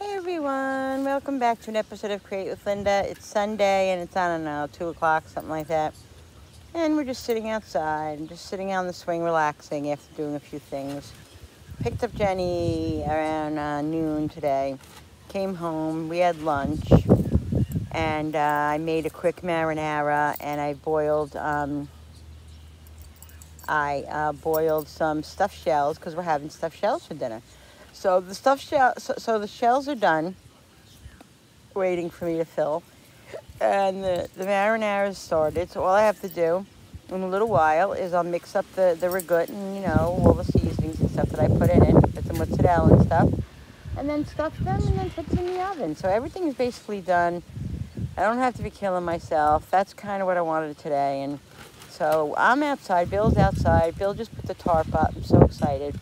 Hey everyone, welcome back to an episode of Create with Linda. It's Sunday and it's, I don't know, 2 o'clock, something like that. And we're just sitting outside and just sitting on the swing relaxing after doing a few things. Picked up Jenny around noon today. Came home, we had lunch. And I made a quick marinara and I boiled some stuffed shells because we're having stuffed shells for dinner. So the the shells are done, waiting for me to fill, and the marinara is started. So all I have to do in a little while is I'll mix up the ragout and all the seasonings and stuff that I put in it, put some mozzarella and stuff, and then stuff them and then put them in the oven. So everything is basically done. I don't have to be killing myself. That's kind of what I wanted today, and so I'm outside. Bill's outside. Bill just put the tarp up. I'm so excited.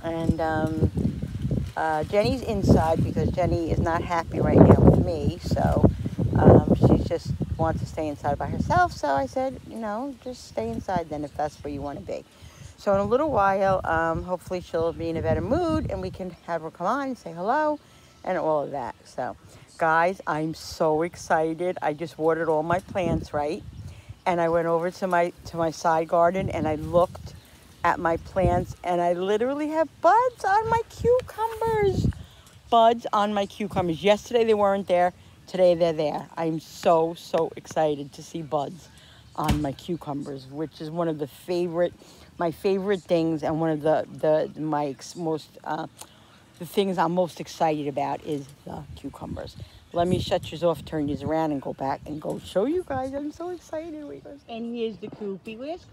And Jenny's inside because Jenny is not happy right now with me. So she just wants to stay inside by herself. So I said, just stay inside then if that's where you want to be. So in a little while, hopefully she'll be in a better mood and we can have her come on and say hello and all of that. So guys, I'm so excited. I just watered all my plants, right? And I went over to my side garden and I looked at my plants and I literally have buds on my cucumbers. Buds on my cucumbers. Yesterday they weren't there. Today they're there. I'm so excited to see buds on my cucumbers, which is one of my favorite things, and one of the things I'm most excited about is the cucumbers. Let me shut yours off, turn yours around, and go back and go show you guys. I'm so excited. And here's the coopy. Where's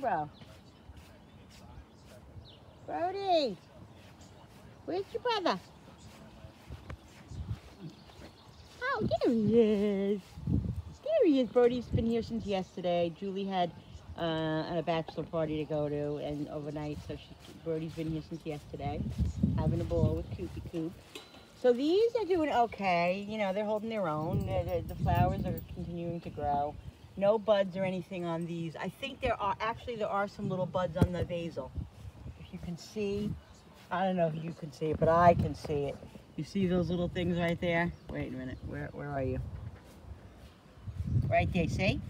Bro? Brody, where's your brother? Oh, there he is. There he is. Brody's been here since yesterday. Julie had a bachelor party to go to and overnight, so Brody's been here since yesterday, having a ball with Coop. So these are doing okay. They're holding their own. The flowers are continuing to grow. No buds or anything on these. I think there are some little buds on the basil. You can see, I don't know if you can see it, but I can see it. You see those little things right there? Wait a minute, where are you? Right there, see?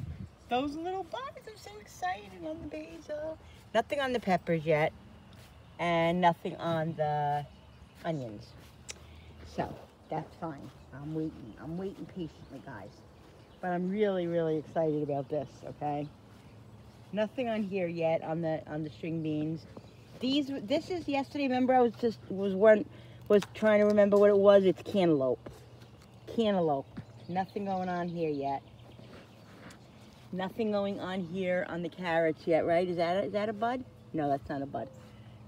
Those little buds, I'm so excited on the basil. Nothing on the peppers yet, and nothing on the onions. So, that's fine. I'm waiting patiently, guys. But I'm really excited about this, okay? Nothing on here yet on the string beans. This is yesterday. Remember, I was trying to remember what it was. It's cantaloupe. Nothing going on here yet. Nothing going on here on the carrots yet, right? Is that a bud? No, that's not a bud.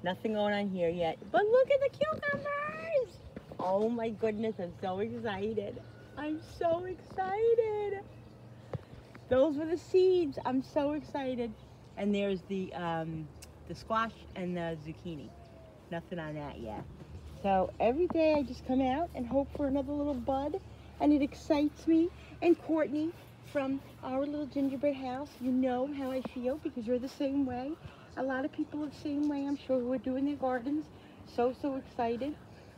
Nothing going on here yet. But look at the cucumbers! Oh my goodness, I'm so excited. Those were the seeds. I'm so excited. And there's the squash and the zucchini. Nothing on that yet. So every day I just come out and hope for another little bud, and it excites me. And Courtney from our little gingerbread house, you know how I feel because you're the same way. A lot of people are the same way, I'm sure, who are doing their gardens. So excited.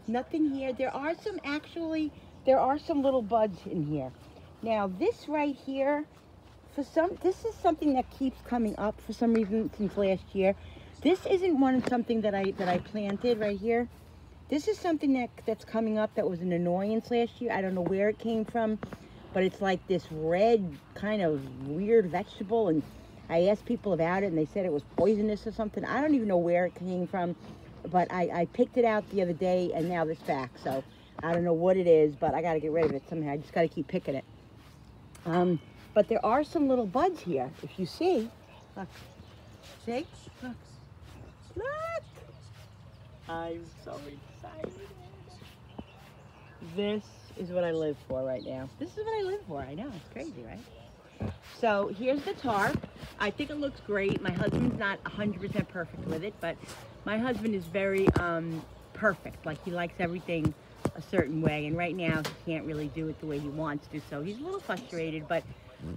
Nothing here. There are some little buds in here. Now this right here, this is something that keeps coming up for some reason since last year. This isn't something that I planted right here. This is something that's coming up that was an annoyance last year. I don't know where it came from, but it's like this red kind of weird vegetable, and I asked people about it and they said it was poisonous or something. I don't even know where it came from, but I picked it out the other day and now it's back. So I don't know what it is, but I got to get rid of it somehow. I just got to keep picking it. But there are some little buds here. If you see, look, see, look. I'm so excited. This is what I live for right now. This is what I live for. I know, it's crazy, right? So here's the tarp. I think it looks great. My husband's not 100% perfect with it, but my husband is very perfect. Like, he likes everything a certain way, and right now he can't really do it the way he wants to, so he's a little frustrated, but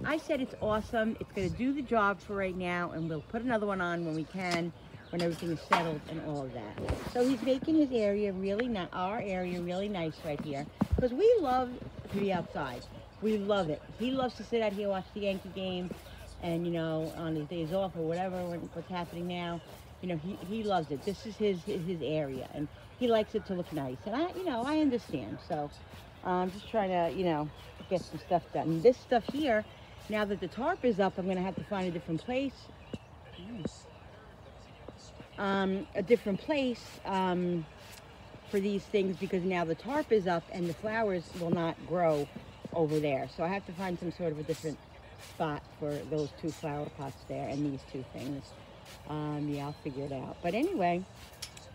I said it's awesome. It's going to do the job for right now, and we'll put another one on when we can. when everything is settled and all of that. So he's making his area really nice, our area really nice right here, because we love to be outside. We love it. He loves to sit out here, watch the Yankee game, and you know, on his days off or whatever, what's happening now, you know, he loves it. This is his area, and he likes it to look nice. And I understand. So I'm just trying to, get some stuff done. And this stuff here, now that the tarp is up, I'm gonna have to find a different place. A different place for these things, because now the tarp is up and the flowers will not grow over there. So I have to find some sort of a different spot for those 2 flower pots there and these 2 things. Yeah, I'll figure it out. But anyway,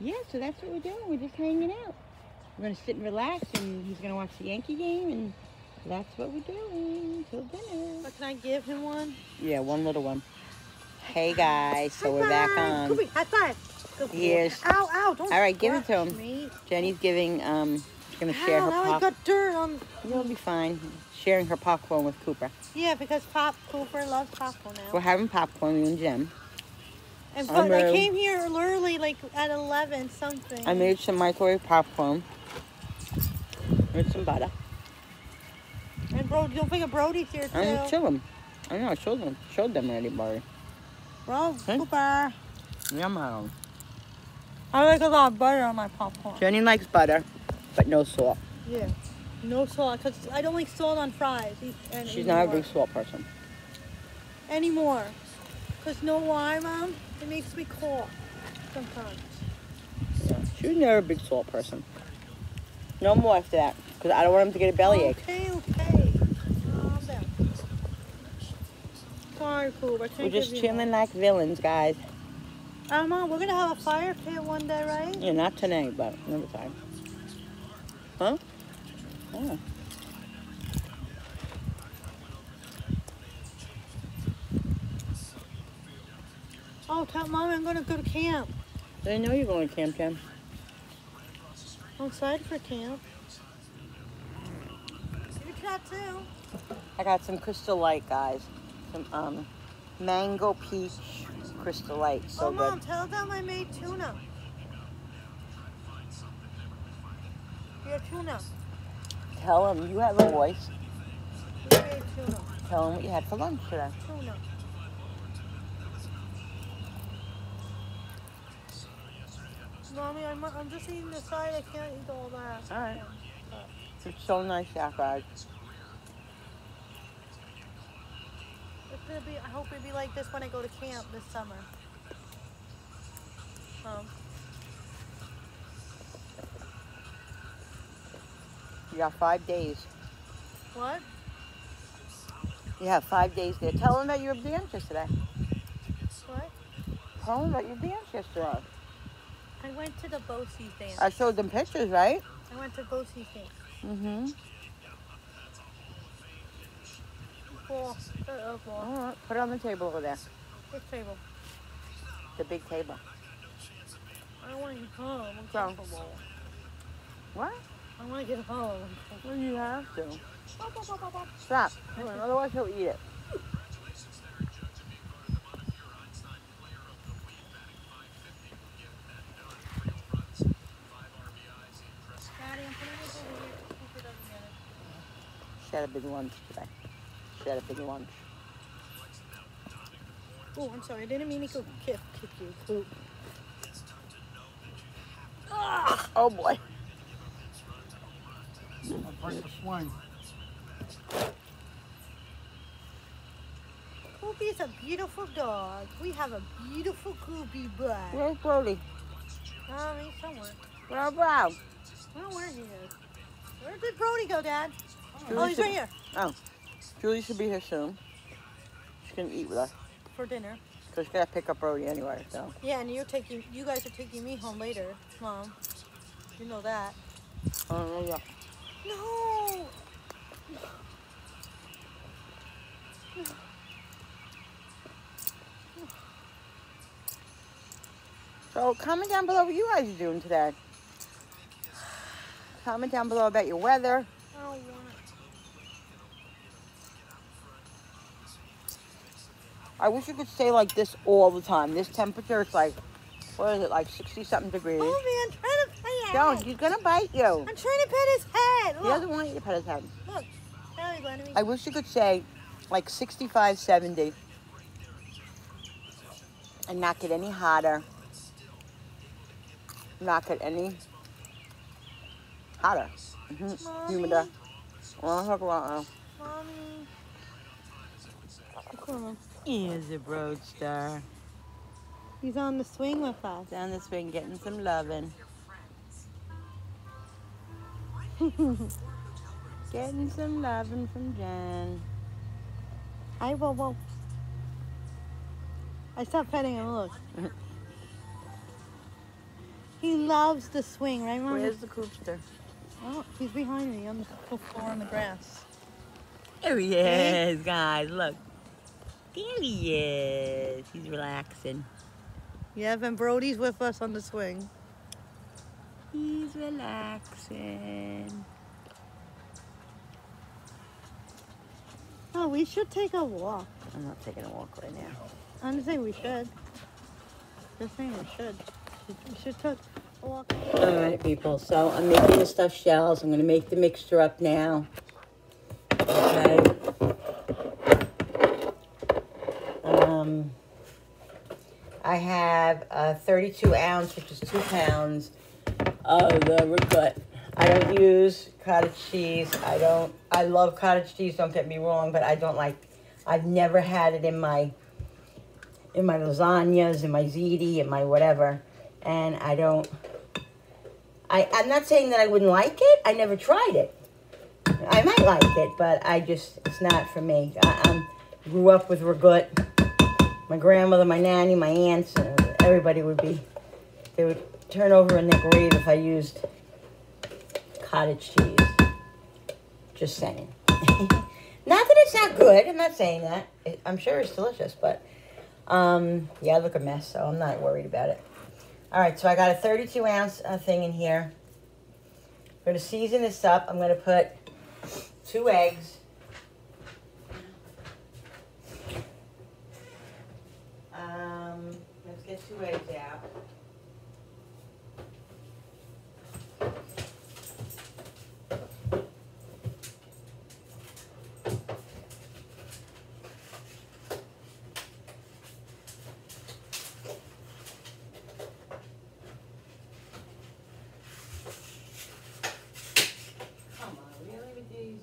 yeah, so that's what we're doing. We're just hanging out. We're going to sit and relax, and he's going to watch the Yankee game, and that's what we're doing till dinner. But can I give him one? Yeah, one little one. Hey guys, so we're back on. Koopy, high five. Good Here's. Ow, ow, don't. All right, give it to him. Me. Jenny's giving. She's gonna share her Now I pop. got dirt on. You'll be fine. Sharing her popcorn with Cooper. Yeah, because Cooper loves popcorn now. We're having popcorn, you and Jim. And but I came here early, like at 11 something. I made some microwave popcorn with some butter. And Brody, don't forget Brody's here too. I didn't show them. I know I showed them already, Barry. Bro, Huh? Cooper. Yum. I like a lot of butter on my popcorn. Jenny likes butter, but no salt. Yeah, no salt, because I don't like salt on fries. She's not a big salt person. Anymore. Because know why, Mom? It makes me cough sometimes. Yeah. She was never a big salt person. No more after that, because I don't want him to get a bellyache. Okay. Calm down. Sorry, Cooper. We're just chilling like villains, guys. Mom, we're going to have a fire pit one day, right? Yeah, not today, but another time. Huh? Oh. Oh, tell Mom I'm going to go to camp. I didn't know you were going to camp, Jen. I'm excited for camp. You can too. I got some Crystal Light, guys. Some mango peach Crystal Light. So Mom, good. tell them I made tuna. Yeah, tuna. Tell them you have a voice. We made tuna. Tell them what you had for lunch today. Tuna. Mommy, I'm just eating the side. I can't eat all that. All right. It's so nice out, guys. It's gonna be. I hope it'll be like this when I go to camp this summer. You got 5 days. What? You have 5 days there. Tell them that you were dance yesterday. What? Tell them that you danced yesterday. I went to the Bosie's dance. I showed them pictures, right? I went to Bosie's dance. Mm-hmm. Ball. All right. Put it on the table over there. Which table? The big table. I don't want to get home. I'm So- comfortable. What? I want to get home. Well, you have to. Stop. Otherwise he'll eat it. Daddy, I'm putting this over here. Cooper doesn't get it. She had a big lunch today. She had a big lunch. Oh, I'm sorry. I didn't mean to go kick you, Coop. Oh boy. Swine. Koopy's a beautiful dog. We have a beautiful Koopy bud. Where's Brody? He's somewhere. Where's Brown? I don't know where he is. Where did Brody go, Dad? Julie Oh, he's should- right here. Oh. Julie should be here soon. She can eat with us. For dinner. Because she's got to pick up Brody anyway, so. Yeah, and you guys are taking me home later, Mom. You know that. Yeah. No! So comment down below what you guys are doing today. Comment down below about your weather. I don't want it. I wish it could stay like this all the time. This temperature, it's like What is it, like 60-something degrees? Oh, man, I'm trying to pet his Don't, head. he's gonna bite you. I'm trying to pet his head. He Look. doesn't want you to pet his head. Look. Now he's letting me. I wish you could say like 65, 70 and not get any hotter. Not get any hotter. Humider. Well, talk about Mommy. Come on. Here's a roadster. He's on the swing with us. Down the swing, getting some loving. Getting some loving from Jen. Hi, Bobo. I stopped petting him. Look. He loves the swing, right, Mom? Where's the coopster? Oh, he's behind me on the floor on the grass. There he is, guys. Look. There he is. He's relaxing. Yeah, and Brody's with us on the swing. He's relaxing. Oh, we should take a walk. I'm not taking a walk right now. I'm just saying we should. Just saying we should. We should take a walk. All right, people. So I'm making the stuffed shells. I'm going to make the mixture up now. Okay. I have a 32 ounce, which is 2 pounds of the ricotta. I don't use cottage cheese. I love cottage cheese, don't get me wrong, but I've never had it in my lasagnas, in my ziti, in my whatever. And I'm not saying that I wouldn't like it. I never tried it. I might like it, but it's not for me. I grew up with ragout. My grandmother, my nanny, my aunts, everybody they would turn over in their grave if I used cottage cheese. Just saying. Not that it's not good. I'm not saying that. I'm sure it's delicious, but yeah, I look a mess, so I'm not worried about it. All right, so I got a 32 ounce thing in here. I'm going to season this up. I'm going to put 2 eggs. Let's get 2 eggs out. Come on, really with these?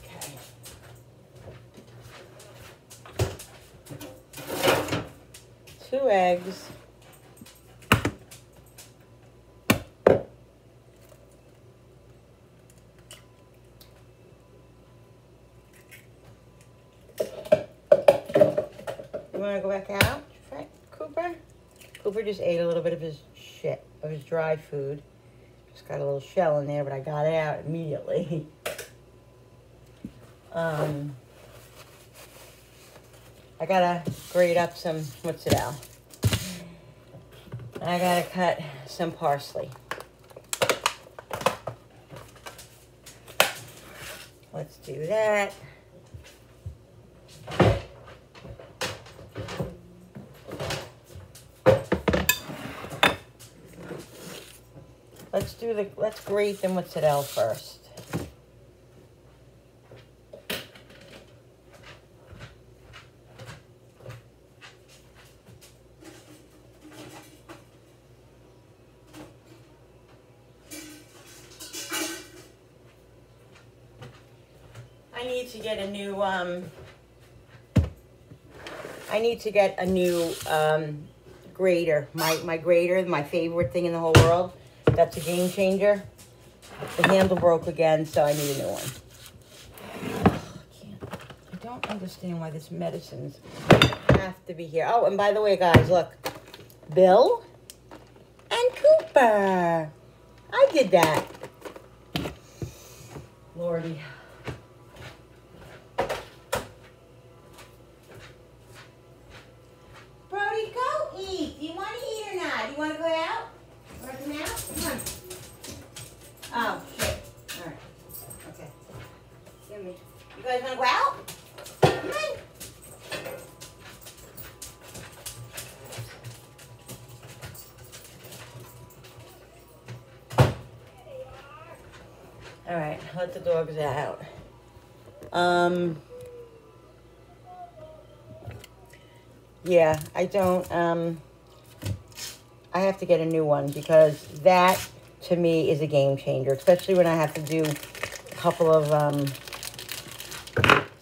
Okay. 2 eggs. You want to go back out, Cooper? Cooper just ate a little bit of his dry food. Just got a little shell in there, but I got it out immediately. I gotta grate up some mozzarella. I gotta cut some parsley. Let's do that. Let's grate the mozzarella first. I need to get a new grater. My grater, my favorite thing in the whole world. That's a game changer. The handle broke again, so I need a new one. I don't understand why this medicines have to be here. Oh, and by the way, guys, look. Bill and Cooper. I did that. Lordy. Brody, go eat. Do you want to eat or not? Do you want to go out? Want to come out? Come on. Oh, shit. All right. Okay. Give me. You guys want to go out? Come on. All right, let the dogs out. Yeah, I don't, I have to get a new one because that, to me, is a game changer, especially when I have to do a couple of,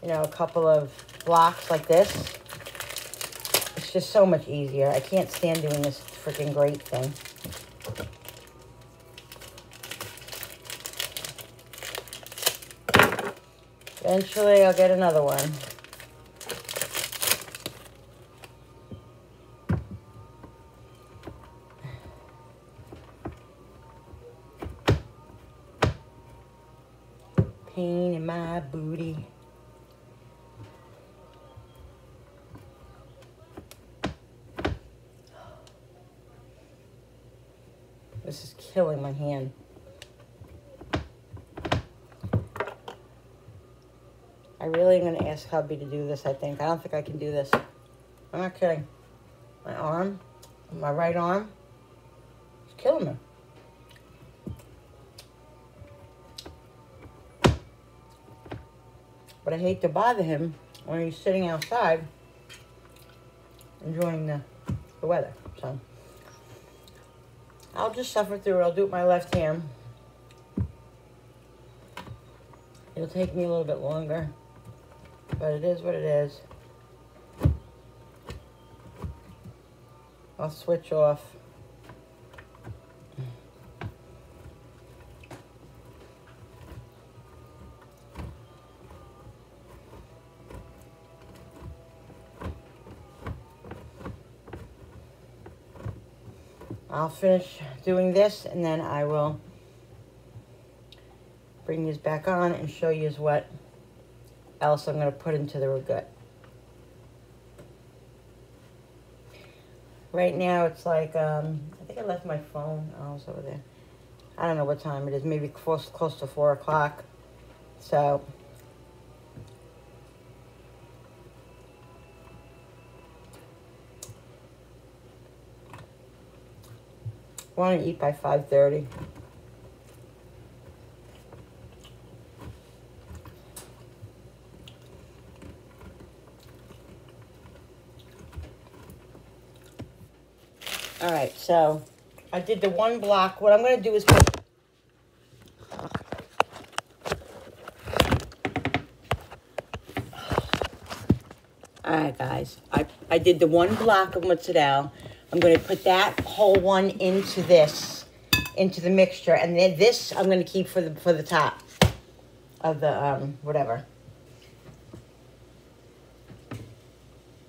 a couple of blocks like this. It's just so much easier. I can't stand doing this freaking grate thing. Eventually, I'll get another one. Pain in my booty. This is killing my hand. I really am going to ask hubby to do this, I think. I don't think I can do this. I'm not kidding. My arm, my right arm, is killing me. But I hate to bother him when he's sitting outside enjoying the weather. So I'll just suffer through it. I'll do it with my left hand. It'll take me a little bit longer, but it is what it is. I'll switch off. I'll finish doing this and then I will bring these back on and show you what else I'm going to put into the ragout. Right now it's like, I think I left my phone. Oh, it's over there. I don't know what time it is. Maybe close to 4 o'clock. So I want to eat by 5:30. All right, so I did the one block. What I'm going to do is put... All right, guys. I did the one block of mozzarella. I'm going to put that whole one into the mixture, and then this I'm going to keep for the top of the whatever.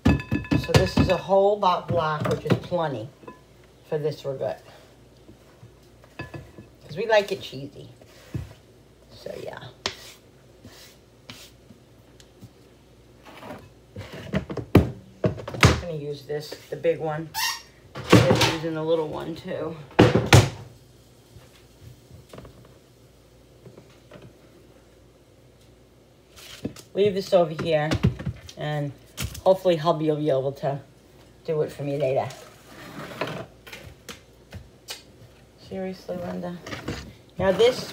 So this is a whole block, which is plenty for this ragout, because we like it cheesy. So yeah. I'm going to use this, the big one. I'm using the little one too. Leave this over here, and hopefully hubby will be able to do it for me later. Seriously, Linda. Now this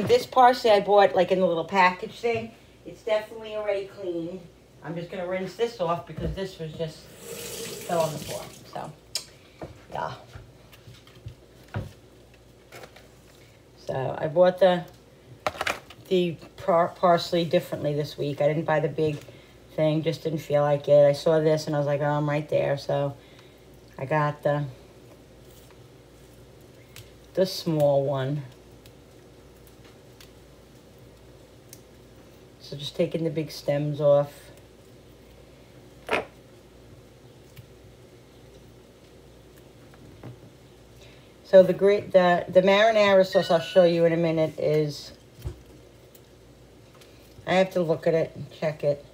this parsley I bought like in the little package thing. It's definitely already cleaned. I'm just gonna rinse this off because this was just fell on the floor. So yeah. So I bought the parsley differently this week. I didn't buy the big thing, just didn't feel like it. I saw this and I was like, oh, I'm right there. So I got the small one. So just taking the big stems off. So the marinara sauce I'll show you in a minute is, I have to look at it and check it.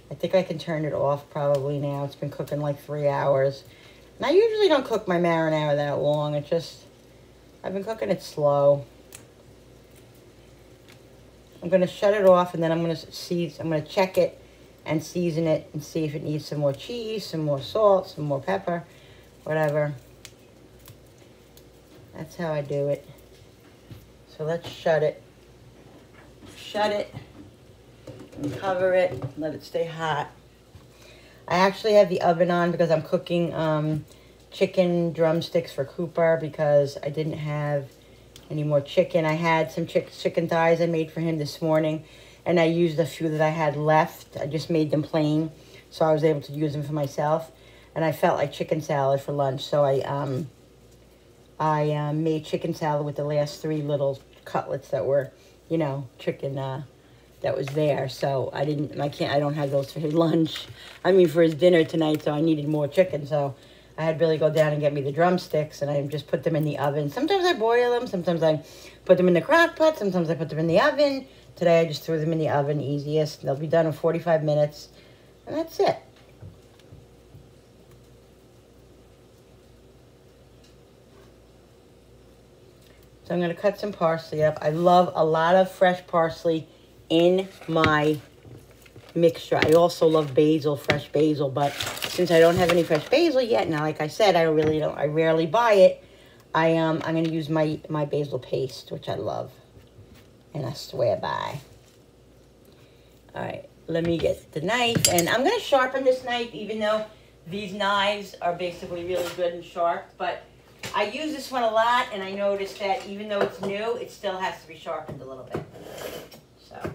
I think I can turn it off probably now. It's been cooking like 3 hours. And I usually don't cook my marinara that long. It just, I've been cooking it slow. I'm going to shut it off and then I'm going to check it and season it and see if it needs some more cheese, some more salt, some more pepper, whatever. That's how I do it. So let's shut it. shut it and cover it, let it stay hot. I actually have the oven on because I'm cooking chicken drumsticks for Cooper because I didn't have any more chicken. I had some chicken thighs I made for him this morning, and I used a few that I had left. I just made them plain, so I was able to use them for myself. And I felt like chicken salad for lunch, so I made chicken salad with the last 3 little cutlets that were, you know, chicken that was there. So I don't have those for his lunch. I mean, for his dinner tonight, so I needed more chicken, so I had Billy go down and get me the drumsticks, and I just put them in the oven. Sometimes I boil them, sometimes I put them in the crock pot, sometimes I put them in the oven. Today I just threw them in the oven, easiest. They'll be done in 45 minutes, and that's it. So I'm going to cut some parsley up. I love a lot of fresh parsley in my mixture. I also love basil, fresh basil, but since I don't have any fresh basil yet, now like I said, I rarely buy it. I'm going to use my basil paste, which I love and I swear by. All right, let me get the knife, and I'm going to sharpen this knife, even though these knives are basically really good and sharp, but I use this one a lot, and I noticed that even though it's new, it still has to be sharpened a little bit. So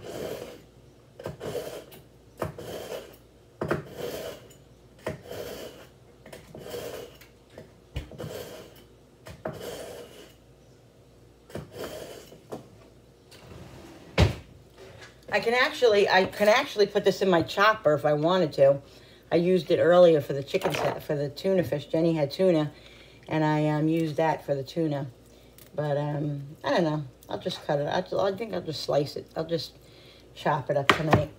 I can actually put this in my chopper if I wanted to. I used it earlier for the chicken set, for the tuna fish. Jenny had tuna, and I used that for the tuna. But I don't know. I'll just cut it. I think I'll just slice it. I'll just chop it up tonight.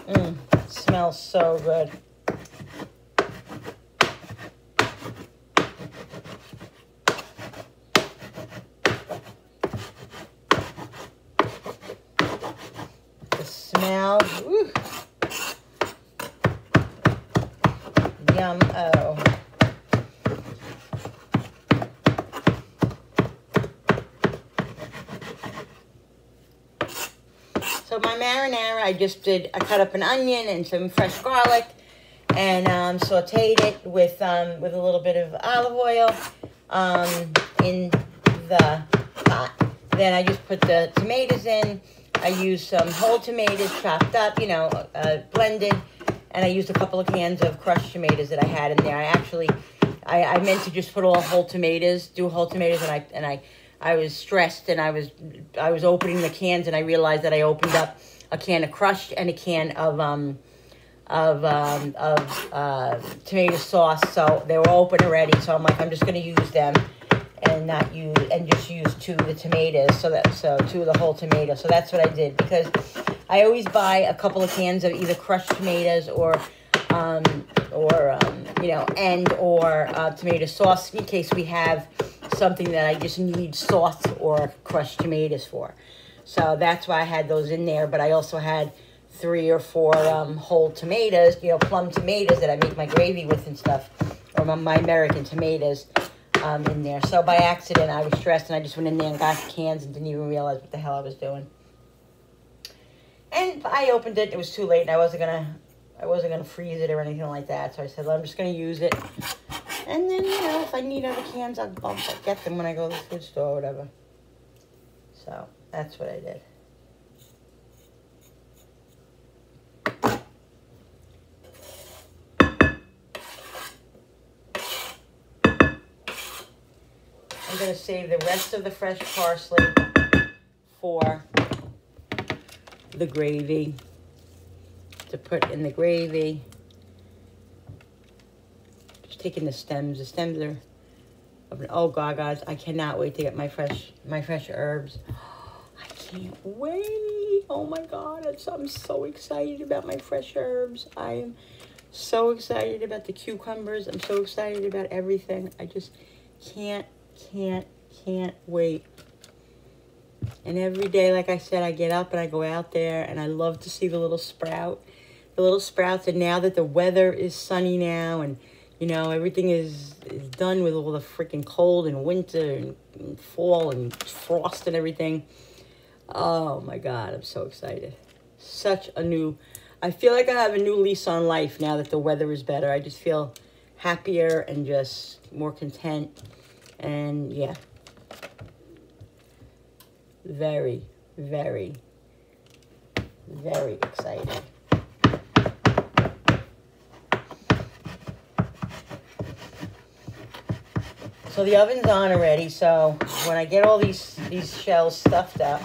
It smells so good. Smell, ooh. Yum, oh. So my marinara, I cut up an onion and some fresh garlic and sauteed it with a little bit of olive oil in the pot. Then I just put the tomatoes in. I used some whole tomatoes chopped up, you know, blended, and I used a couple of cans of crushed tomatoes that I had in there. I meant to just put all whole tomatoes, and I was stressed, and I was opening the cans, and I realized that I opened up a can of crushed and a can of tomato sauce, so they were open already. So I'm like, I'm just going to use them. And just use 2 of the tomatoes, so 2 of the whole tomatoes. So that's what I did, because I always buy a couple of cans of either crushed tomatoes or tomato sauce in case we have something that I just need sauce or crushed tomatoes for. So that's why I had those in there. But I also had 3 or 4 whole tomatoes, you know, plum tomatoes that I make my gravy with and stuff, or my American tomatoes. In there. So by accident, I was stressed, and I just went in there and got the cans and didn't even realize what the hell I was doing. And I opened it. It was too late, and I wasn't gonna freeze it or anything like that. So I said, well, I'm just gonna use it. And then, you know, if I need other cans, I'll get them when I go to the food store or whatever. So that's what I did. I'm going to save the rest of the fresh parsley for the gravy, to put in the gravy. Just taking the stems. The stems are, oh God, guys, I cannot wait to get my fresh herbs. I can't wait. Oh my God, I'm so excited about my fresh herbs. I am so excited about the cucumbers. I'm so excited about everything. I just can't wait. And every day, like I said, I get up and I go out there, and I love to see the little sprouts. And now that the weather is sunny now, and You know, everything is done with all the freaking cold and winter and fall and frost and everything. Oh my God, I'm so excited. I feel like I have a new lease on life now that the weather is better. I just feel happier and just more content. And yeah, very, very, very excited. So the oven's on already, so when I get all these shells stuffed up,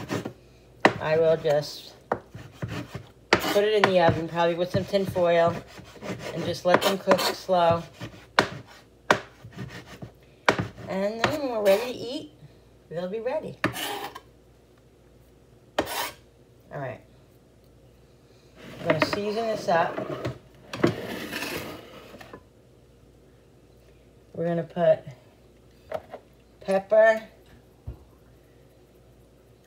I will just put it in the oven, probably with some tin foil, and just let them cook slow. And then when we're ready to eat, they'll be ready. All right. I'm going to season this up. We're going to put pepper.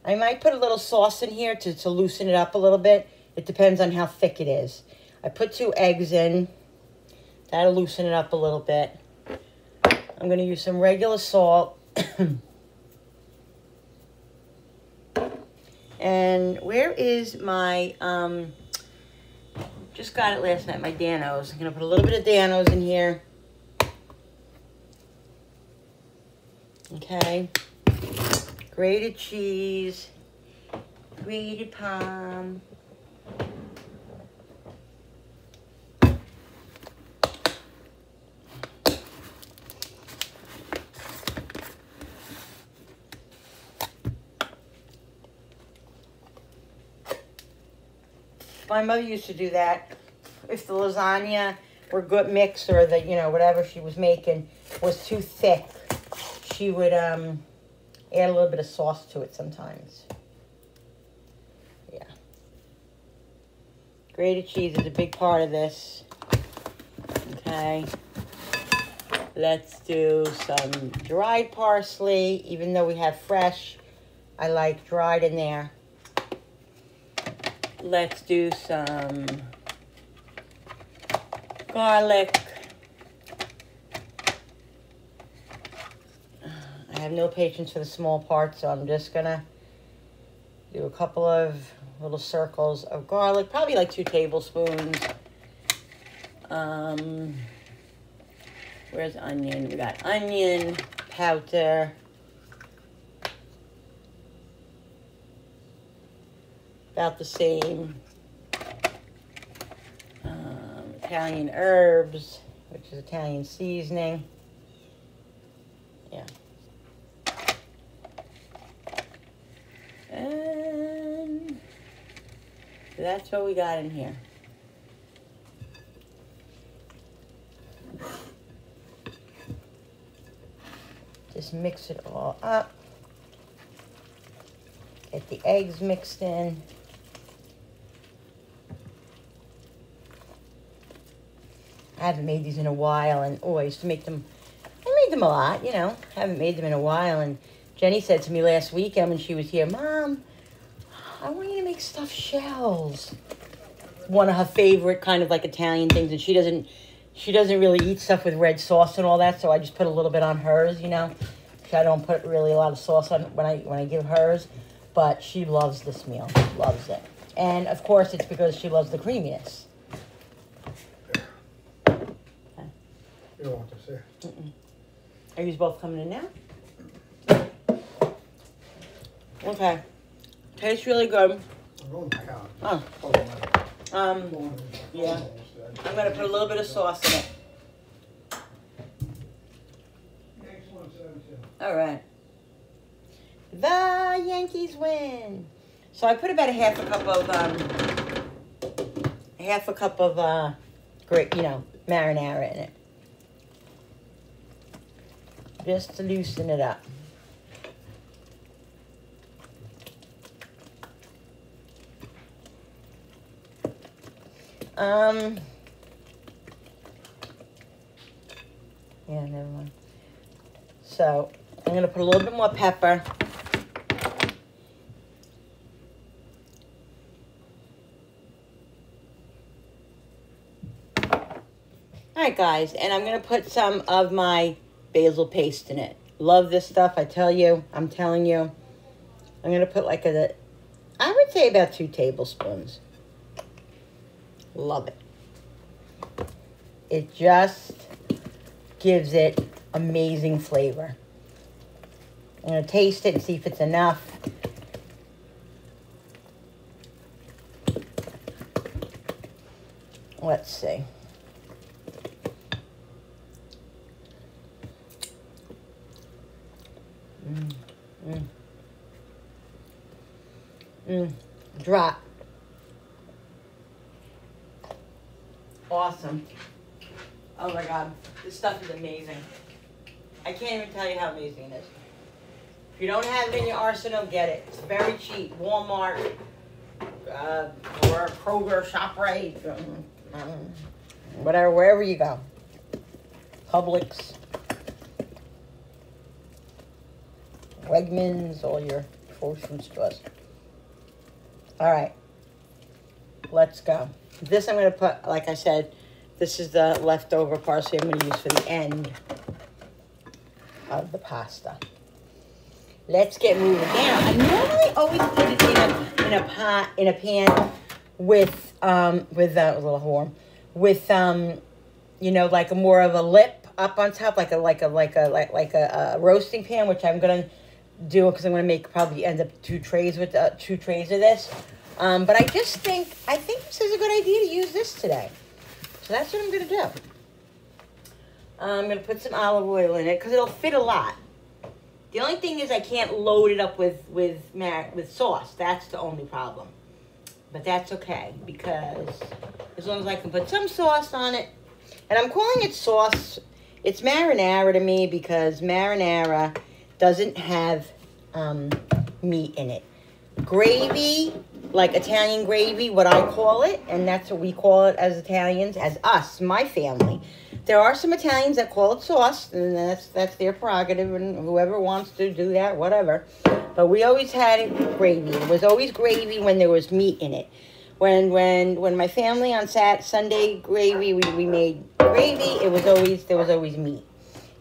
I might put a little sauce in here to loosen it up a little bit. It depends on how thick it is. I put 2 eggs in. That'll loosen it up a little bit. I'm going to use some regular salt. And where is my, just got it last night, my Danos. I'm going to put a little bit of Danos in here. Okay. Grated cheese. Grated parm. My mother used to do that. If the lasagna or good mix or the, you know, whatever she was making was too thick, she would add a little bit of sauce to it sometimes. Yeah. Grated cheese is a big part of this. Okay. Let's do some dried parsley. Even though we have fresh, I like dried in there. Let's do some garlic. I have no patience for the small parts, so I'm just gonna do a couple of little circles of garlic, probably like 2 tablespoons. Where's onion? We got onion powder. About the same. Italian herbs, which is Italian seasoning. Yeah. And that's what we got in here. Just mix it all up. Get the eggs mixed in. I haven't made these in a while, and I used to make them. I made them a lot, you know. Haven't made them in a while, and Jenny said to me last weekend when she was here, Mom, I want you to make stuffed shells. One of her favorite kind of like Italian things, and she doesn't really eat stuff with red sauce and all that, so I just put a little bit on hers, you know. I don't put really a lot of sauce on when I give hers, but she loves this meal, loves it. And of course, it's because she loves the creaminess. You don't want to say. Are you both coming in now? Okay. Tastes really good. Oh my God. Yeah. I'm gonna put a little bit of sauce in it. All right. The Yankees win. So I put about a half a cup of great, you know, marinara in it. Just to loosen it up. Yeah, never mind. So I'm going to put a little bit more pepper. All right, guys, and I'm going to put some of my basil paste in it. Love this stuff, I tell you. I'm telling you. I'm going to put like I would say about 2 tablespoons. Love it. It just gives it amazing flavor. I'm going to taste it and see if it's enough. Let's see. Drop. Awesome. Oh my God. This stuff is amazing. I can't even tell you how amazing it is. If you don't have it in your arsenal, get it. It's very cheap. Walmart, or Kroger, ShopRite, whatever, wherever you go. Publix, Wegmans, all your frozen stores. All right, let's go. This I'm going to put, like I said, this is the leftover parsley I'm going to use for the end of the pasta. Let's get moving now. I normally always put it in a pan with that was a little warm, with you know, like a more of a lip up on top, like a roasting pan, which I'm gonna do because I'm gonna make probably end up 2 trays with 2 trays of this. But I think this is a good idea to use this today. So that's what I'm gonna do. I'm gonna put some olive oil in it because it'll fit a lot. The only thing is I can't load it up with sauce. That's the only problem. But that's okay because as long as I can put some sauce on it. And I'm calling it sauce. It's marinara to me because marinara doesn't have meat in it. Gravy, like Italian gravy, what I call it, and that's what we call it as Italians, as us, my family. There are some Italians that call it sauce, and that's their prerogative, and whoever wants to do that, whatever. But we always had it gravy. It was always gravy when there was meat in it. When my family on Sunday gravy, we made gravy, there was always meat.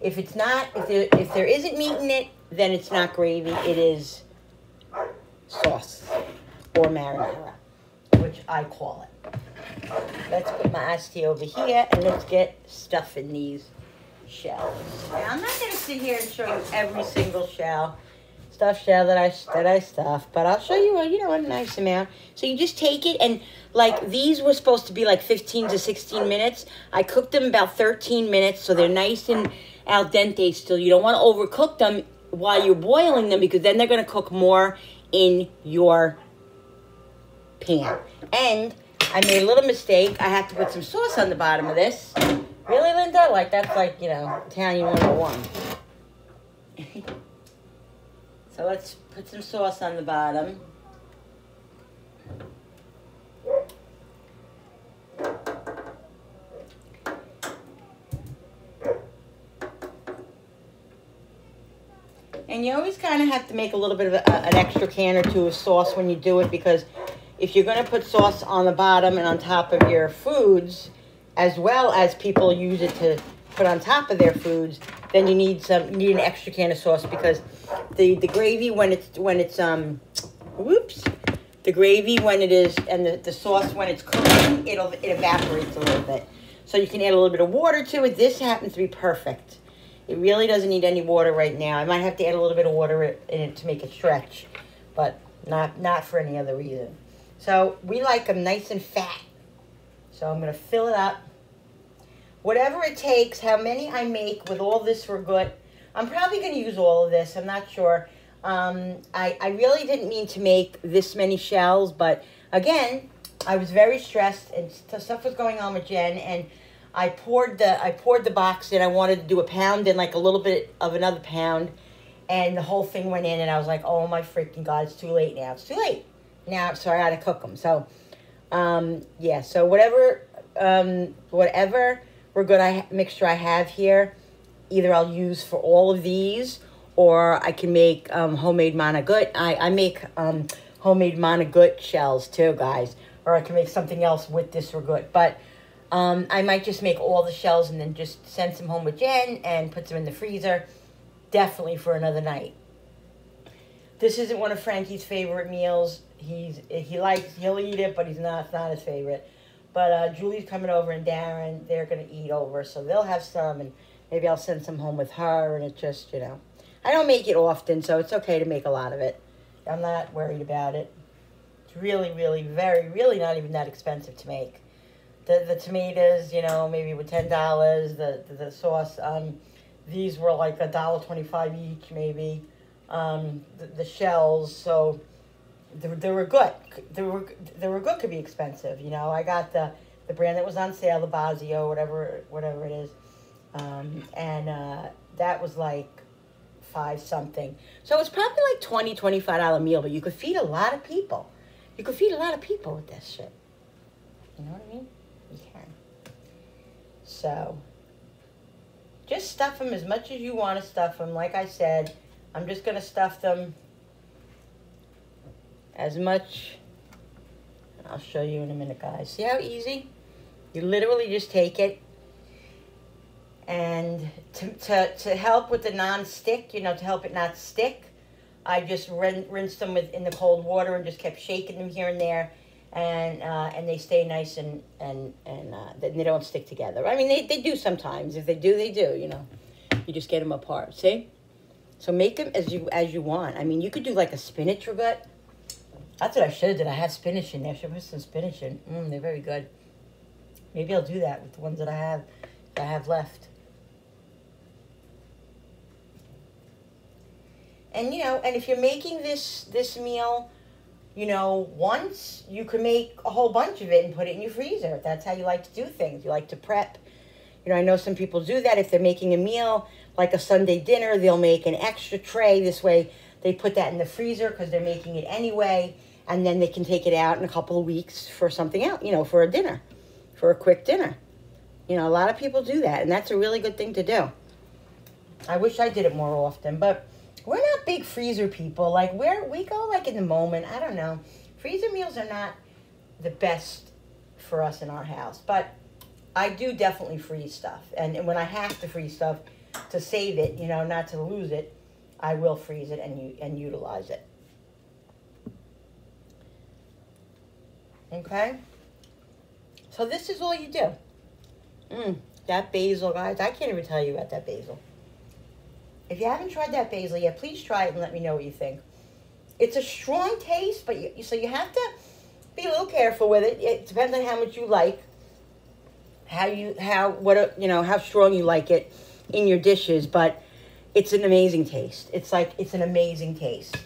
If it's not, if there isn't meat in it, then it's not gravy. It is sauce or marinara, which I call it. Let's put my iced over here and let's get stuffing these shells. Now, I'm not going to sit here and show you every single shell that I stuff, but I'll show you a nice amount. So you just take it and like these were supposed to be like 15 to 16 minutes. I cooked them about 13 minutes, so they're nice and al dente still. You don't want to overcook them while you're boiling them because then they're going to cook more in your pan. And I made a little mistake. I have to put some sauce on the bottom of this. Really, Linda? Like, that's like, Italian 101. So let's put some sauce on the bottom. And you always kind of have to make a little bit of an extra can or 2 of sauce when you do it because if you're going to put sauce on the bottom and on top of your foods, as well as people use it to put on top of their foods, then you need an extra can of sauce because the gravy when it's the gravy when it is and the sauce when it's cooking, it evaporates a little bit. So you can add a little bit of water to it. This happens to be perfect. It really doesn't need any water right now. I might have to add a little bit of water in it to make it stretch, but not for any other reason. So we like them nice and fat. So I'm going to fill it up. Whatever it takes, how many I make with all this ragout. I'm probably going to use all of this. I'm not sure. I really didn't mean to make this many shells, but again, I was very stressed and stuff was going on with Jen, and I poured the box in. I wanted to do a pound and like a little bit of another pound, and the whole thing went in, and I was like, oh my freaking God, it's too late now. It's too late now, so I got to cook them. So, yeah, so whatever ragout mixture I have here, either I'll use for all of these, or I can make homemade managut. I make homemade managut shells too, guys, or I can make something else with this ragout. But I might just make all the shells and then just send some home with Jen and put them in the freezer, definitely for another night. This isn't one of Frankie's favorite meals. He'll eat it, but it's not his favorite. But Julie's coming over and Darren, they're going to eat over, so they'll have some, and maybe I'll send some home with her, and it just, I don't make it often, so it's okay to make a lot of it. I'm not worried about it. It's really, really, really not even that expensive to make. The tomatoes, maybe with $10. The sauce, these were like $1.25 each, maybe. The shells, so they were good. They were good. Could be expensive, I got the brand that was on sale, the Bazio, whatever it is, and that was like $5 something. So it's probably like $20-$25 meal, but you could feed a lot of people. You could feed a lot of people with this shit. You know what I mean? You can. So just stuff them as much as you want to stuff them. Like I said, I'm just going to stuff them as much. I'll show you in a minute, guys. See how easy? You literally just take it. And to help with the non-stick, to help it not stick, I just rinsed them in the cold water and just kept shaking them here and there. And they stay nice and they don't stick together. I mean, they do sometimes. If they do, they do, You just get them apart, see? So make them as you want. I mean, you could do like a spinach ragout. That's what I should have did. I had spinach in there. I should put some spinach in. They're very good. Maybe I'll do that with the ones that I have left. And, and if you're making this meal, once, you can make a whole bunch of it and put it in your freezer. If that's how you like to do things. You like to prep. I know some people do that. If they're making a meal, like a Sunday dinner, they'll make an extra tray. This way, they put that in the freezer because they're making it anyway. And then they can take it out in a couple of weeks for something else, for a dinner, for a quick dinner. A lot of people do that. And that's a really good thing to do. I wish I did it more often. But we're not big freezer people. Like, we go, like, in the moment. I don't know. Freezer meals are not the best for us in our house. But I do definitely freeze stuff. And when I have to freeze stuff to save it, not to lose it, I will freeze it and utilize it. Okay? So this is all you do. That basil, guys. I can't even tell you about that basil. If you haven't tried that basil yet, please try it and let me know what you think. It's a strong taste, but so you have to be a little careful with it. It depends on how much you like, how strong you like it in your dishes. But it's an amazing taste. It's an amazing taste.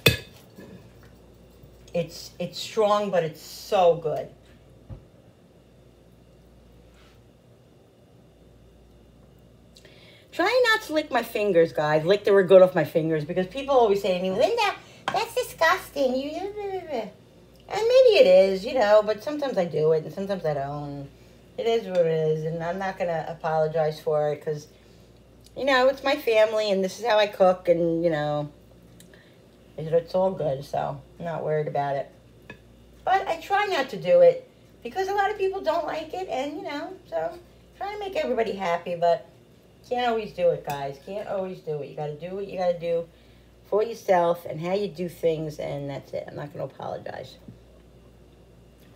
It's strong, but it's so good. Try not to lick my fingers, guys. Lick the ragout off my fingers, because people always say to me, Linda, that's disgusting. And maybe it is, but sometimes I do it and sometimes I don't. It is what it is, and I'm not going to apologize for it because, it's my family and this is how I cook, and, it's all good, so I'm not worried about it. But I try not to do it because a lot of people don't like it, and, so try to make everybody happy, but can't always do it, guys. Can't always do it. You got to do what you got to do for yourself and how you do things, and that's it. I'm not going to apologize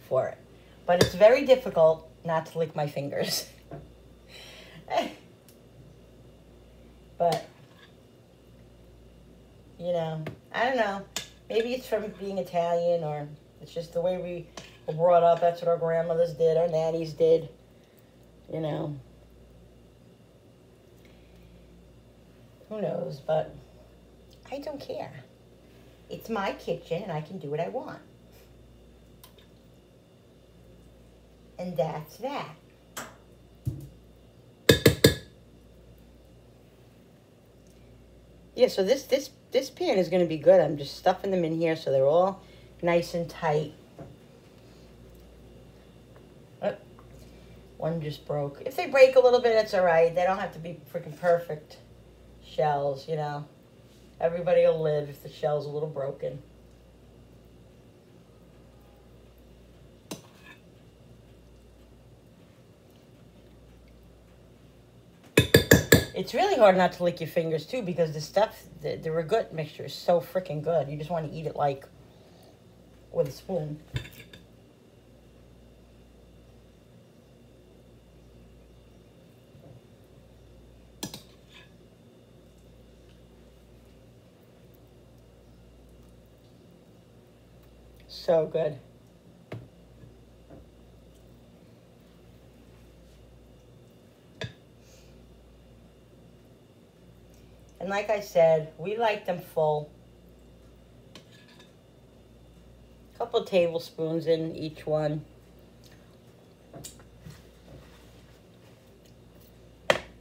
for it. But it's very difficult not to lick my fingers. But, I don't know. Maybe it's from being Italian, or it's just the way we were brought up. That's what our grandmothers did, our nannies did, Who knows, but I don't care. It's my kitchen, and I can do what I want. And that's that. Yeah, so this pan is going to be good. I'm just stuffing them in here so they're all nice and tight. Oh, one just broke. If they break a little bit, it's all right. They don't have to be freaking perfect shells, Everybody will live if the shell's a little broken. It's really hard not to lick your fingers too because the stuff, the ragout mixture is so freaking good. You just want to eat it like with a spoon. So good. And like I said, we like them full. A couple tablespoons in each one.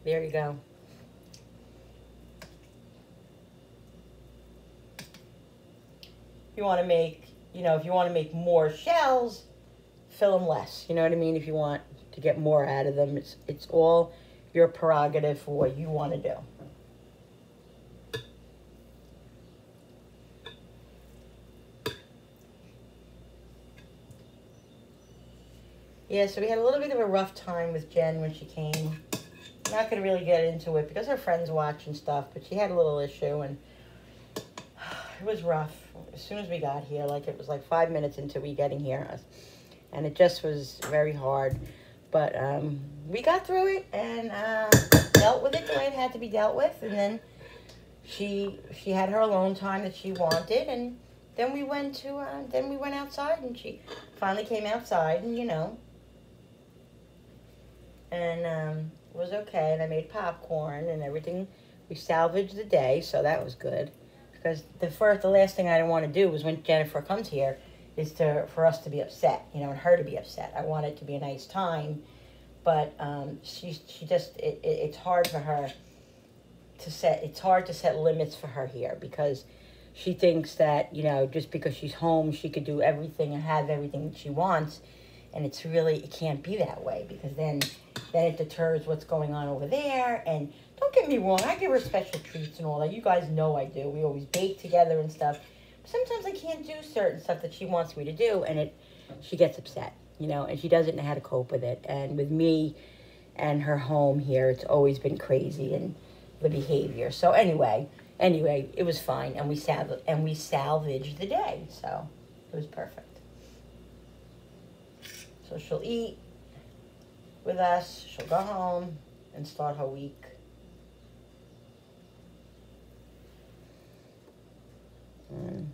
There you go. You want to make, if you want to make more shells, fill them less. You know what I mean? If you want to get more out of them, it's all your prerogative for what you want to do. Yeah, so we had a little bit of a rough time with Jen when she came. I'm not going to really get into it because her friends watch and stuff, but she had a little issue, and it was rough. As soon as we got here, it was like 5 minutes into we getting here, and it just was very hard. But we got through it and dealt with it the way it had to be dealt with, and then she had her alone time that she wanted, and then we went outside, and she finally came outside, and and was okay, and I made popcorn and everything. We salvaged the day, so that was good. Because the last thing I didn't want to do was when Jennifer comes here is for us to be upset, and her to be upset. I want it to be a nice time, but it's hard for her it's hard to set limits for her here because she thinks that, just because she's home, she could do everything and have everything that she wants. And it can't be that way because then it deters what's going on over there. And don't get me wrong, I give her special treats and all that. You guys know I do. We always bake together and stuff. But sometimes I can't do certain stuff that she wants me to do, and she gets upset, and she doesn't know how to cope with it. And with me and her home here, it's always been crazy and the behavior. So anyway, it was fine, and we salvaged the day. So it was perfect. So she'll eat with us, she'll go home and start her week. And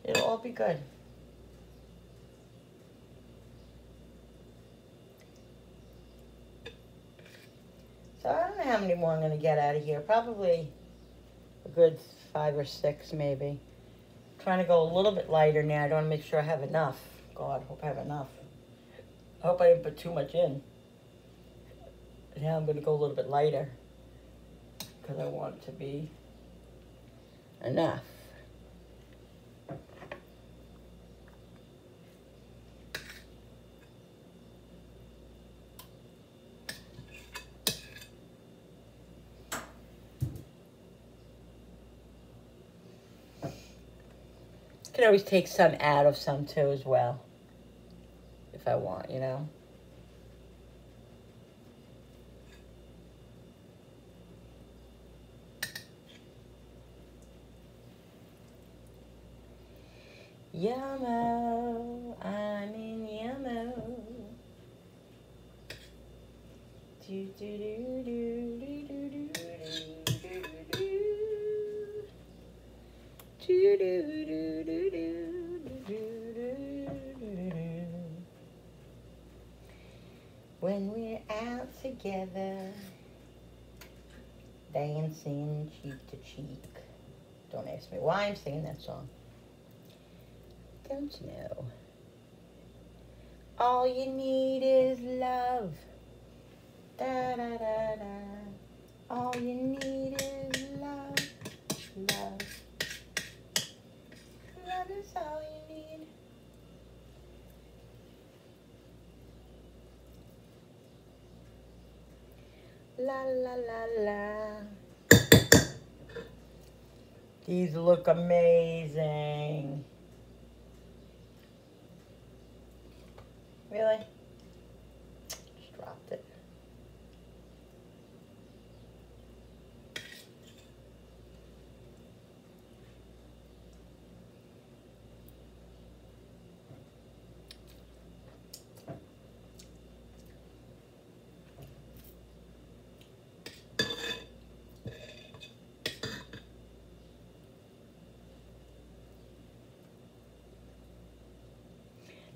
it'll all be good. So I don't know how many more I'm going to get out of here. Probably a good 5 or 6 maybe. Trying to go a little bit lighter now. I don't want to make sure I have enough. God, hope I have enough. I hope I didn't put too much in. Now I'm going to go a little bit lighter because I want it to be enough. I can always take some out of some too as well, if I want, Yummo, I'm in Yummo. Do do do do do do do do do do do do do. When we're out together, dancing cheek to cheek. Don't ask me why I'm singing that song. Don't you know? All you need is love. Da da da da. All you need is love. Love. Love is all you need. La la la la. These look amazing. Really? Just dropped it.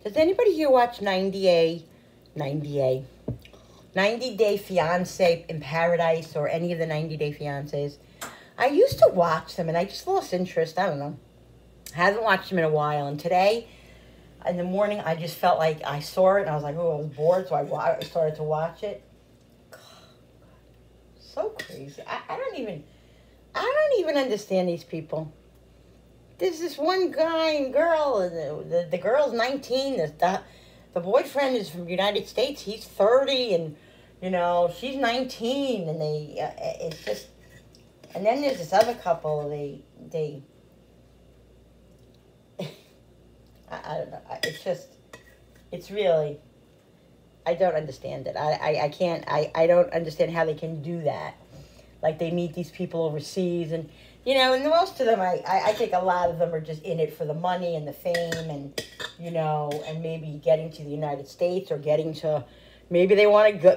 Does anybody here watch 90 Day Fiance in Paradise or any of the 90 Day Fiancés? I used to watch them and I just lost interest. I don't know. I haven't watched them in a while. And today, in the morning, I just felt like I saw it and I was like, oh, I was bored. So I started to watch it. So crazy. I don't even understand these people. There's this one guy and girl, and the girl's 19. The boyfriend is from the United States. He's 30, and you know she's 19, and it's just. And then there's this other couple. They. I don't know. It's really. I don't understand it. I can't. I don't understand how they can do that. Like they meet these people overseas and. You know, and most of them, I think a lot of them are just in it for the money and the fame and, you know, and maybe getting to the United States or getting to, maybe they want to go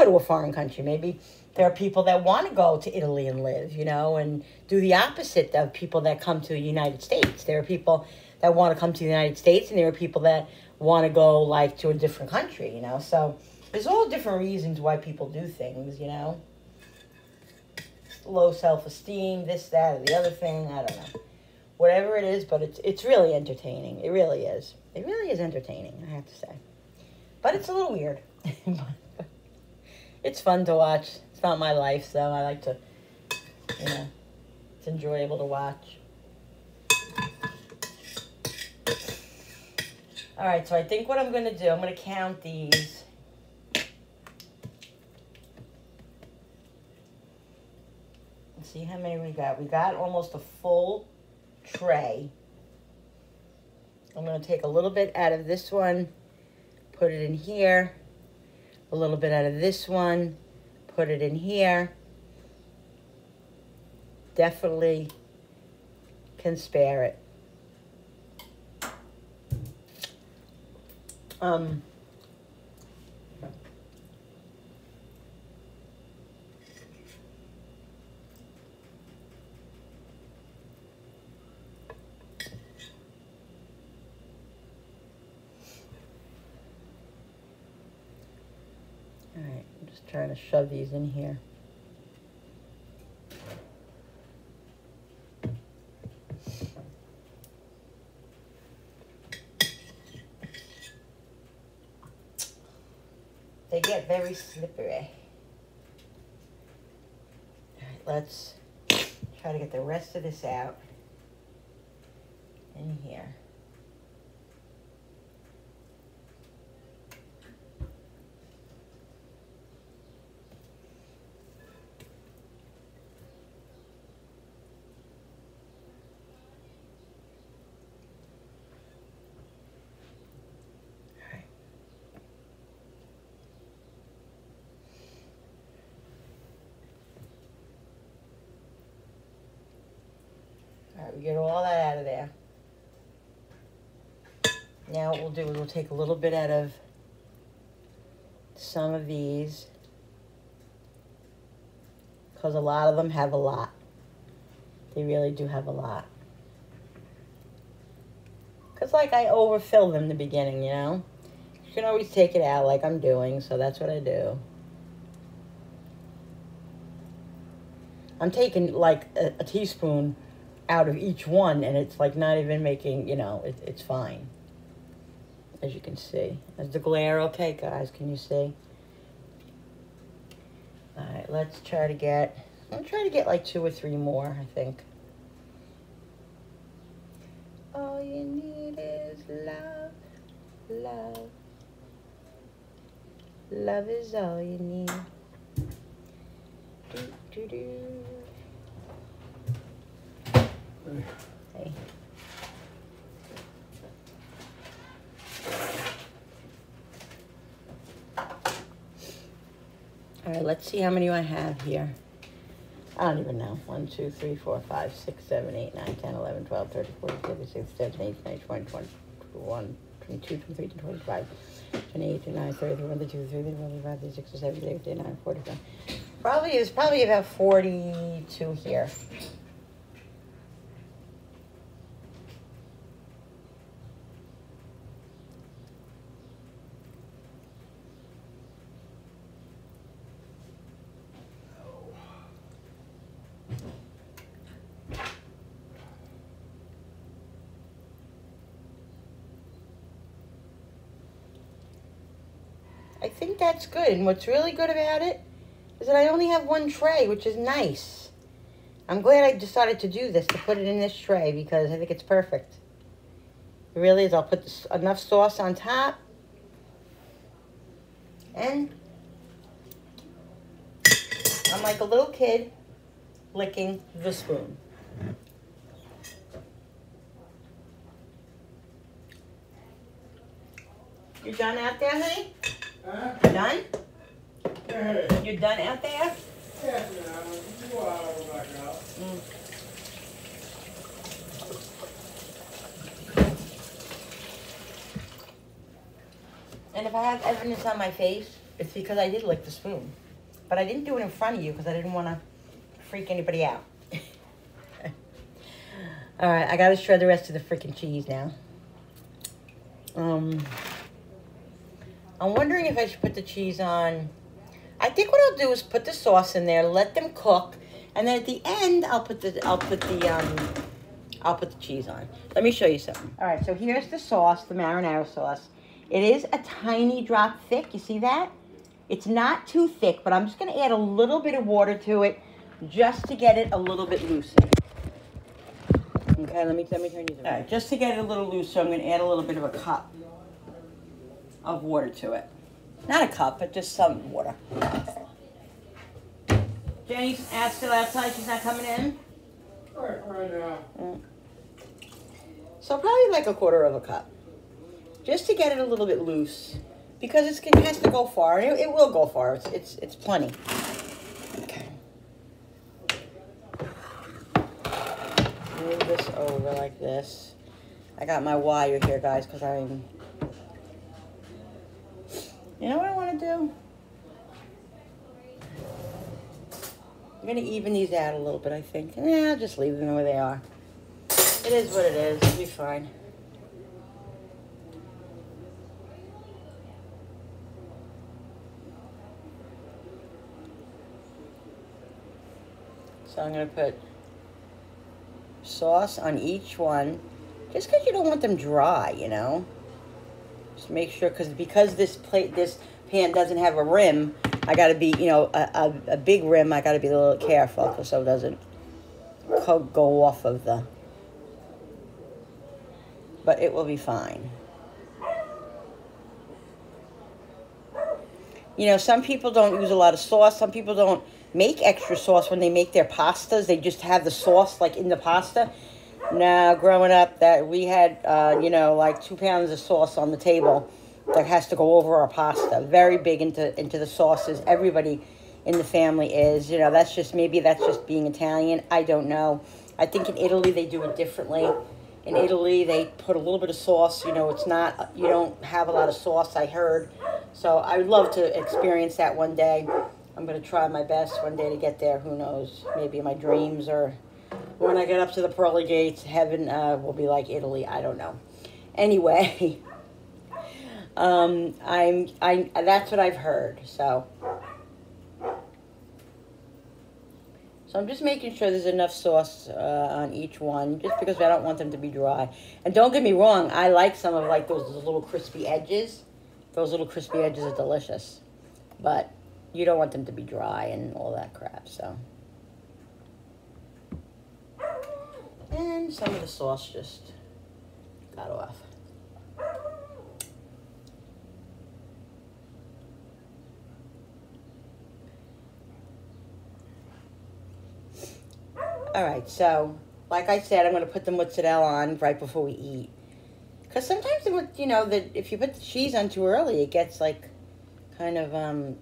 to a foreign country. Maybe there are people that want to go to Italy and live, you know, and do the opposite of people that come to the United States. There are people that want to come to the United States and there are people that want to go, like, to a different country, you know. So there's all different reasons why people do things, you know. Low self-esteem, this, that, or the other thing. I don't know. Whatever it is, but it's really entertaining. It really is. It really is entertaining, I have to say. But it's a little weird. It's fun to watch. It's not my life, so I like to, you know, it's enjoyable to watch. All right, so I think what I'm going to do, I'm going to count these. See how many we got. We got almost a full tray. I'm going to take a little bit out of this one, put it in here. A little bit out of this one, put it in here. Definitely can spare it. Alright, I'm just trying to shove these in here. They get very slippery. Alright, let's try to get the rest of this out in here. Alright, we get all that out of there. Now what we'll do is we'll take a little bit out of some of these, because a lot of them have a lot. They really do have a lot. Because like I overfill them in the beginning, you know? You can always take it out like I'm doing, so that's what I do. I'm taking like a teaspoon out of each one, and it's like not even making, you know, it's fine. As you can see. Is the glare okay, guys? Can you see? Alright, let's try to get, I'm going to try to get like 2 or 3 more, I think. All you need is love, love. Love is all you need. Do, do, do. Hey. All right, let's see how many I have here. I don't even know. 1, 2, 3, 4, 5, 6, 7, 8, 9, 10, 11, 12, 13, 14, 15, 16, 17, 18, 19, 20, 21, 22, 23, 25, 28, 29, 30, 31, 32, 33, 34, 35, 36, 37, 38, 39, 40. There's probably about 42 here. I think that's good. And what's really good about it is that I only have one tray, which is nice. I'm glad I decided to do this, to put it in this tray, because I think it's perfect. It really is. I'll put enough sauce on top. And I'm like a little kid licking the spoon. You done out there, honey? Huh? You done? Hey. You done out there? Yeah, you go out, I'll go back out. And if I have evidence on my face, it's because I did lick the spoon. But I didn't do it in front of you because I didn't want to freak anybody out. All right, I got to shred the rest of the freaking cheese now. I'm wondering if I should put the cheese on. I think what I'll do is put the sauce in there, let them cook, and then at the end I'll put the cheese on. Let me show you something. All right, so here's the sauce, the marinara sauce. It is a tiny drop thick. You see that? It's not too thick, but I'm just going to add a little bit of water to it just to get it a little bit looser. Okay, let me turn these around. All right, just to get it a little looser, I'm going to add a little bit of a cup of water to it. Not a cup, but just some water. Jenny's still outside. She's not coming in? Right now. So probably like a quarter of a cup. Just to get it a little bit loose. Because it has to go far. And it will go far. It's plenty. Okay. Move this over like this. I got my wire here, guys, because I'm... You know what I want to do? I'm going to even these out a little bit, I think. Yeah, I'll just leave them the way they are. It is what it is. It'll be fine. So I'm going to put sauce on each one. Just because you don't want them dry, you know. Just make sure, because this pan doesn't have a rim, I got to be, you know, a big rim, I got to be a little careful so it doesn't go off of the... But it will be fine. You know, some people don't use a lot of sauce. Some people don't make extra sauce when they make their pastas. They just have the sauce, like, in the pasta. Now, growing up, that we had, you know, like 2 pounds of sauce on the table that has to go over our pasta. Very big into the sauces. Everybody in the family is. You know, maybe that's just being Italian. I don't know. I think in Italy they do it differently. In Italy, they put a little bit of sauce. You know, it's not, you don't have a lot of sauce, I heard. So I would love to experience that one day. I'm going to try my best one day to get there. Who knows? Maybe in my dreams, or when I get up to the pearly gates, heaven will be like Italy. I don't know. Anyway, that's what I've heard. So I'm just making sure there's enough sauce on each one, just because I don't want them to be dry. And don't get me wrong, I like some of like those little crispy edges. Those little crispy edges are delicious. But you don't want them to be dry and all that crap, so. And some of the sauce just got off. All right, so like I said, I'm going to put the mozzarella on right before we eat. Because sometimes, you know, if you put the cheese on too early, it gets like kind of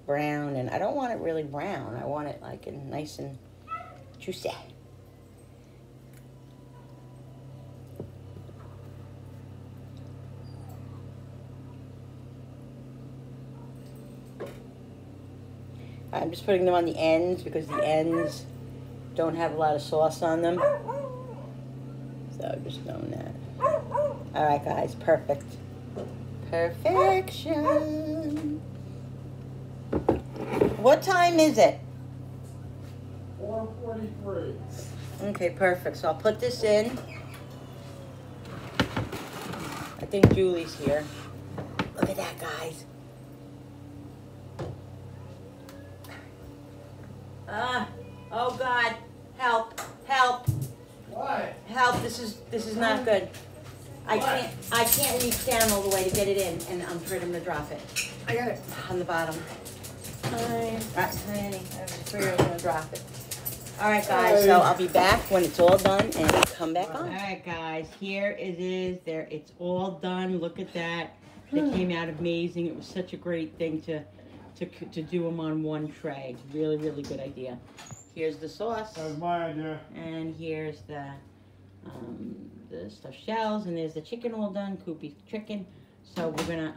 brown. And I don't want it really brown. I want it like nice and juicy. I'm just putting them on the ends because the ends don't have a lot of sauce on them. So just knowing that. All right, guys, perfect. Perfection. What time is it? 4:43. Okay, perfect. So I'll put this in. I think Julie's here. Look at that, guys. good. I can't reach down all the way to get it in, and I'm afraid I'm gonna drop it. I got it. On the bottom. Fine. Right, honey, I'm afraid I'm gonna drop it. All right, guys, so I'll be back when it's all done and come back on. All right, guys, here it is. There, it's all done. Look at that. They came out amazing. It was such a great thing to do them on one tray. Really, really good idea. Here's the sauce. That was my idea. And here's the stuffed shells, and there's the chicken all done, Koopy chicken. So we're gonna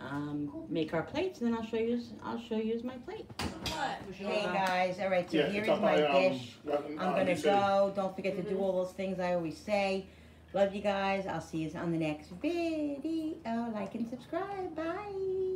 make our plates, and then I'll show you my plate. What? Hey guys, all right. So Yeah, here it's is on my my, dish. I'm gonna go. Don't forget to do all those things I always say. Love you guys. I'll see you on the next video. Like and subscribe. Bye.